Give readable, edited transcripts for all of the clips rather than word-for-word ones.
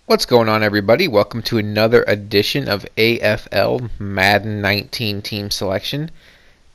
What's going on, everybody? Welcome to another edition of AFL Madden 19 Team Selection.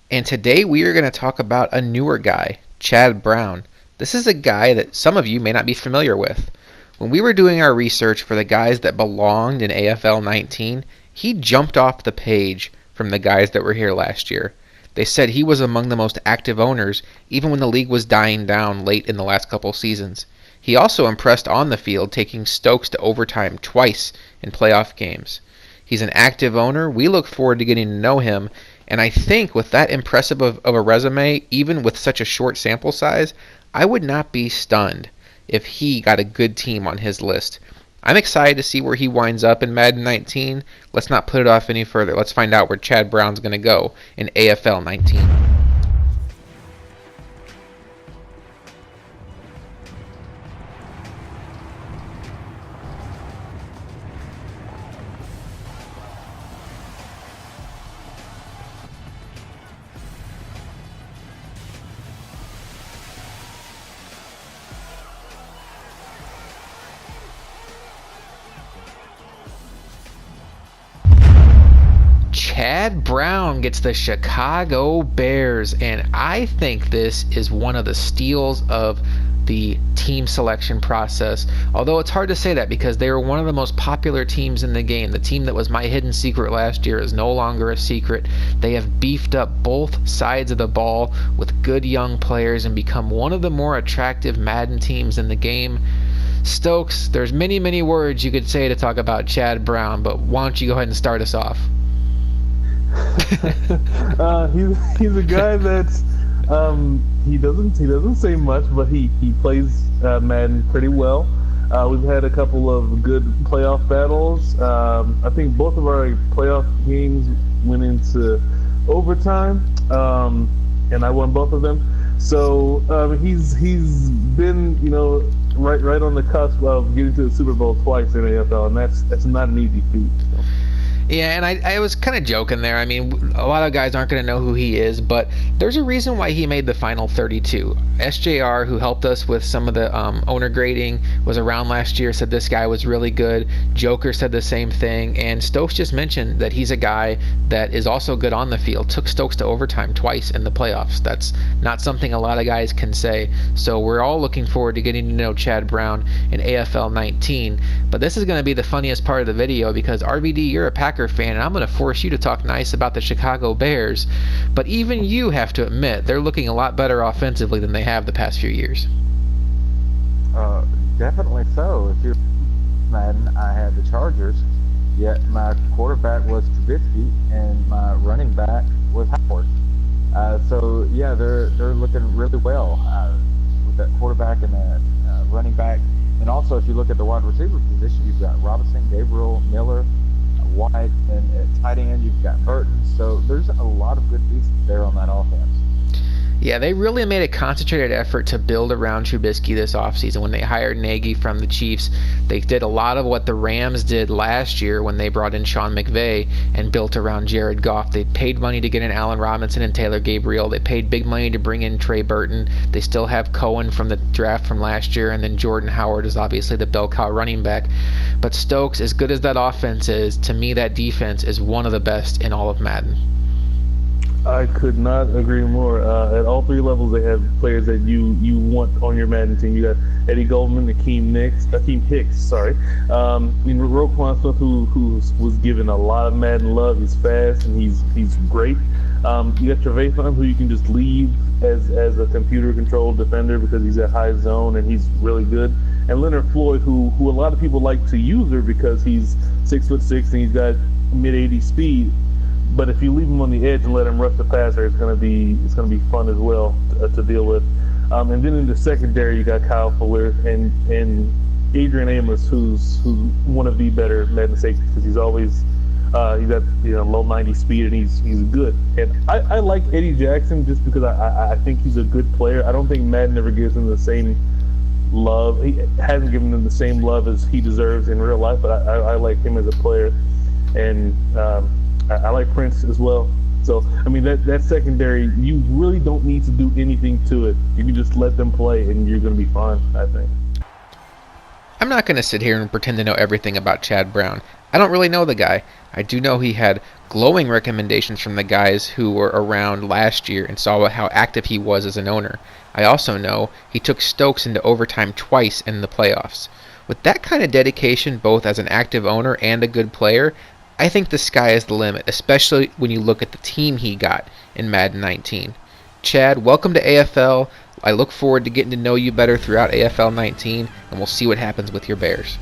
And today we are going to talk about a newer guy, Chad Brown. This is a guy that some of you may not be familiar with. When we were doing our research for the guys that belonged in AFL 19, he jumped off the page from the guys that were here last year. They said he was among the most active owners, even when the league was dying down late in the last couple seasons. He also impressed on the field, taking Stokes to overtime twice in playoff games. He's an active owner. We look forward to getting to know him, and I think with that impressive of a resume, even with such a short sample size, I would not be stunned if he got a good team on his list. I'm excited to see where he winds up in Madden 19. Let's not put it off any further. Let's find out where Chad Brown's going to go in AFL 19. Chad Brown gets the Chicago Bears, and I think this is one of the steals of the team selection process. Although it's hard to say that because they were one of the most popular teams in the game. The team that was my hidden secret last year is no longer a secret. They have beefed up both sides of the ball with good young players and become one of the more attractive Madden teams in the game. Stokes, there's many words you could say to talk about Chad Brown, but why don't you go ahead and start us off? He's a guy that's he doesn't say much, but he plays Madden pretty well. We've had a couple of good playoff battles. I think both of our playoff games went into overtime, and I won both of them. So he's been right on the cusp of getting to the Super Bowl twice in AFL, and that's not an easy feat. So. Yeah, and I was kind of joking there. I mean, a lot of guys aren't going to know who he is, but there's a reason why he made the final 32. SJR, who helped us with some of the owner grading, was around last year, said this guy was really good. Joker said the same thing, and Stokes just mentioned that he's a guy that is also good on the field. Took Stokes to overtime twice in the playoffs. That's not something a lot of guys can say. So we're all looking forward to getting to know Chad Brown in AFL 19. But this is going to be the funniest part of the video because RVD, you're a Packer fan, and I'm going to force you to talk nice about the Chicago Bears, but even you have to admit they're looking a lot better offensively than they have the past few years. Definitely so. If you're Madden, I had the Chargers, yet my quarterback was Trubisky and my running back was Howard. So yeah, they're looking really well with that quarterback and that running back. And also, if you look at the wide receiver position, you've got Robinson, Gabriel, Miller, White, and at tight end you've got Burton. So there's a lot of good pieces there on that offense. Yeah, they really made a concentrated effort to build around Trubisky this offseason when they hired Nagy from the Chiefs. They did a lot of what the Rams did last year when they brought in Sean McVay and built around Jared Goff. They paid money to get in Allen Robinson and Taylor Gabriel. They paid big money to bring in Trey Burton. They still have Cohen from the draft from last year, and then Jordan Howard is obviously the bell cow running back. But Stokes, as good as that offense is, to me that defense is one of the best in all of Madden. I could not agree more. At all three levels, they have players that you want on your Madden team. You got Eddie Goldman, Akeem Hicks. Sorry, Roquan Smith, who was given a lot of Madden love. He's fast and he's great. You got Trevathan, who you can just leave as a computer-controlled defender because he's at high zone and he's really good. And Leonard Floyd, who a lot of people like to use her because he's 6'6" and he's got mid-80 speed. But if you leave him on the edge and let him rush the passer, it's gonna be fun as well to deal with. And then in the secondary, you got Kyle Fuller and Adrian Amos, who's one of the better Madden safeties because he's got low 90 speed and he's good. And I like Eddie Jackson just because I think he's a good player. I don't think Madden ever gives him the same love. He hasn't given him the same love as he deserves in real life. But I like him as a player, and I like Prince as well. So, I mean, that secondary, you really don't need to do anything to it. You can just let them play, and you're going to be fine, I think. I'm not going to sit here and pretend to know everything about Chad Brown. I don't really know the guy. I do know he had glowing recommendations from the guys who were around last year and saw how active he was as an owner. I also know he took Stokes into overtime twice in the playoffs. With that kind of dedication, both as an active owner and a good player, I think the sky is the limit, especially when you look at the team he got in Madden 19. Chad, welcome to AFL. I look forward to getting to know you better throughout AFL 19, and we'll see what happens with your Bears.